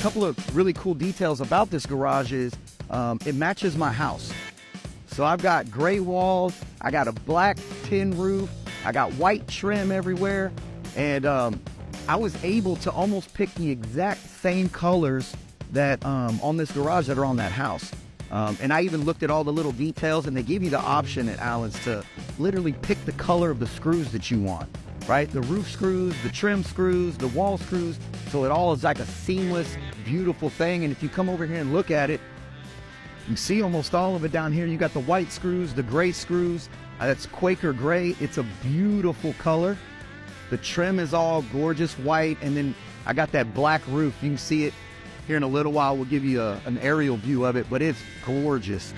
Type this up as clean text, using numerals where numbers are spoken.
couple of really cool details about this garage is it matches my house. So I've got gray walls, I got a black tin roof, I got white trim everywhere, and I was able to almost pick the exact same colors that on this garage that are on that house. And I even looked at all the little details, and they give you the option at Allen's to literally pick the color of the screws that you want, right? The roof screws, the trim screws, the wall screws. So it all is like a seamless, beautiful thing. And if you come over here and look at it, you see almost all of it down here. You got the white screws, the gray screws. That's Quaker gray. It's a beautiful color. The trim is all gorgeous white. And then I got that black roof. You can see it here in a little while. We'll give you an aerial view of it, but it's gorgeous.